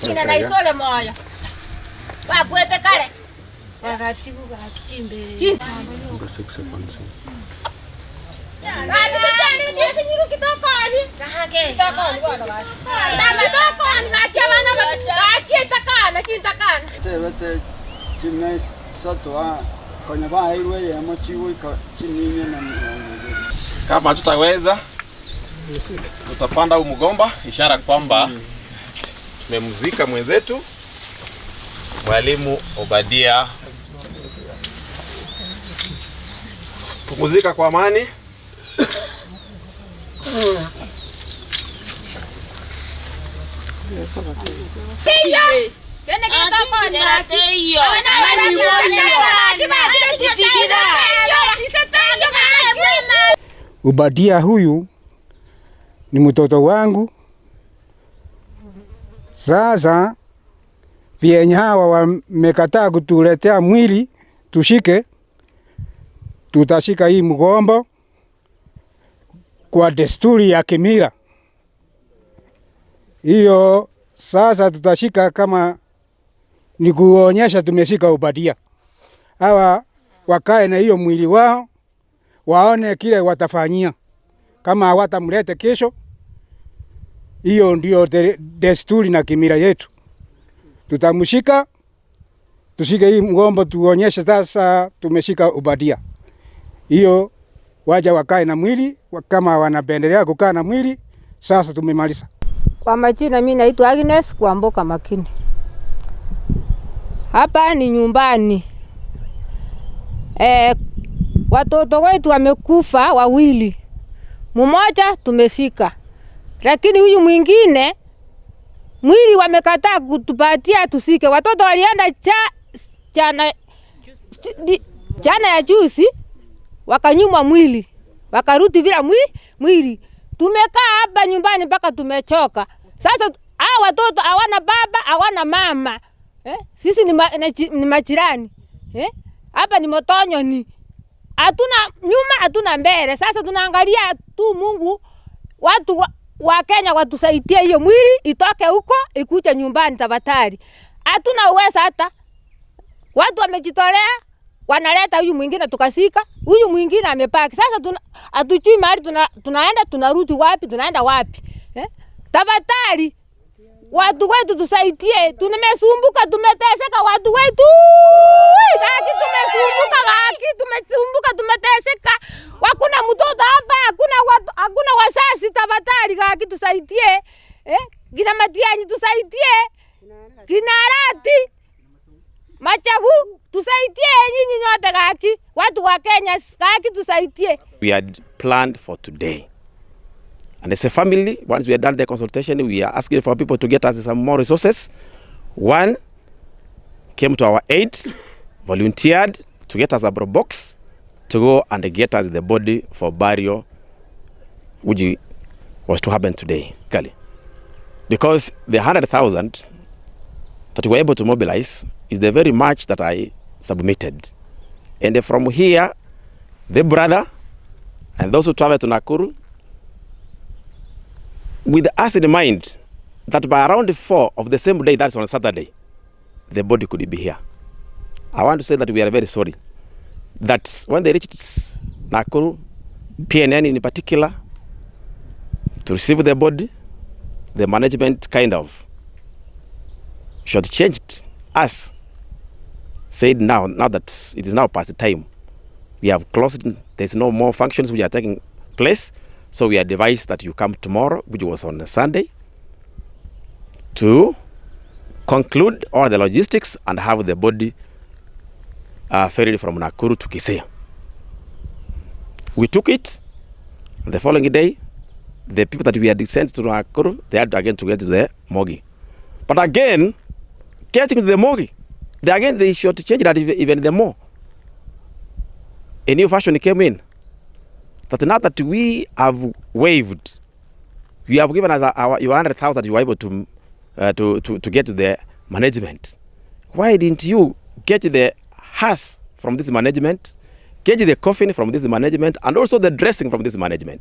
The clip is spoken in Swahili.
Kina na isole moyo. Wakwete kale. Wakatibu kakichimbe. Ngasikusha kwanza. Nani kitani ndiye nyiru kitokani? Kahage. Kitokani bwana basi. Ndama tokani ngakia bana ngakia takana kintakana. Tebete chimnes satwa kwenye baa ile ya mochiwe chini na kama tutaweza tutapanda huu mgomba, ishara kwamba tumemzika mwenzetu Mwalimu Obadia. Pumzika kwa amani. Siyo! Kene kitoko nirateyo. Obadia huyu ni mtoto wangu. Sasa vyenye hawa wamekataa kutuletea mwili tushike, tutashika hii mgomba kwa desturi ya kimila. Hiyo sasa tutashika kama ni kuonyesha tumeshika Obadia. Hawa wakae na hiyo mwili wao, waone kile watafanyia. Kama hawatamlete kesho, hiyo ndio desturi na kimila yetu. Tutamshika, tushike hii mgomba tuonyeshe sasa tumeshika Obadia. Hiyo waja wakae na mwili, kama wanapendelea kukaa na mwili, sasa tumemaliza. Kwa majina mimi naitwa Agnes Kwamboka Makini. Hapa ni nyumbani. Watoto wetu wamekufa wawili. Mmoja tumeshika. Lakini huyu mwingine mwili wamekataa kutupatia tusike. Watoto walienda jana ya juzi wakanyimwa mwili. Wakarudi bila mwili. Tumekaa hapa nyumbani mpaka tumechoka. Sasa hao watoto hawana baba, hawana mama. Sisi ni majirani. Hapa ni motonyo ni. Hatuna nyuma, hatuna mbele. Sasa tunaangalia tu Mungu, watu wa Kenya watusaidie hiyo mwili itoke huko ikuje nyumbani tafadhali. Hatuna uwezo hata. Watu wamejitolea wanaleta huyu mwingine tukasika, huyu mwingine amepaki. Sasa hatujui mahali tunaenda, tunarudi wapi, tunaenda wapi. Tafadhali watu wetu tusaidie, tumesumbuka, tumeteseka watu wetu. Kaki tumesumbuka, tumeteseka. Hakuna mtoto hapa, hakuna wazazi, tafadhali kaki tusaidie. Kina Matiani tusaidie. Kina Arati Machavu tusaidie, nyinyi nyote kaki. Watu wa Kenya kaki tusaidie. We had planned for today. And as a family, once we had done the consultation, we are asking for people to get us some more resources. One came to our aid, volunteered to get us a box to go and get us the body for burial, which was to happen today. Because the 100,000 that we were able to mobilize is the very much that I submitted. And from here, the brother and those who travel to Nakuru, with us in mind that by around 4 of the same day, that's on Saturday, the body could be here. I want to say that we are very sorry that when they reached Nakuru, PNN in particular, to receive the body, the management kind of shortchanged us, said now that it is now past the time, we have closed, there's no more functions which are taking place. So we advised that you come tomorrow, which was on a Sunday, to conclude all the logistics and have the body ferried from Nakuru to Kisii. We took it. The following day, the people that we had sent to Nakuru, they had again to get to the Morgue. But again, getting to the Morgue, they shortchanged that even the more. A new fashion came in. That now that we have waived, we have given us our 100,000 that you were able to get to the management. Why didn't you get the hearse from this management, get the coffin from this management, and also the dressing from this management?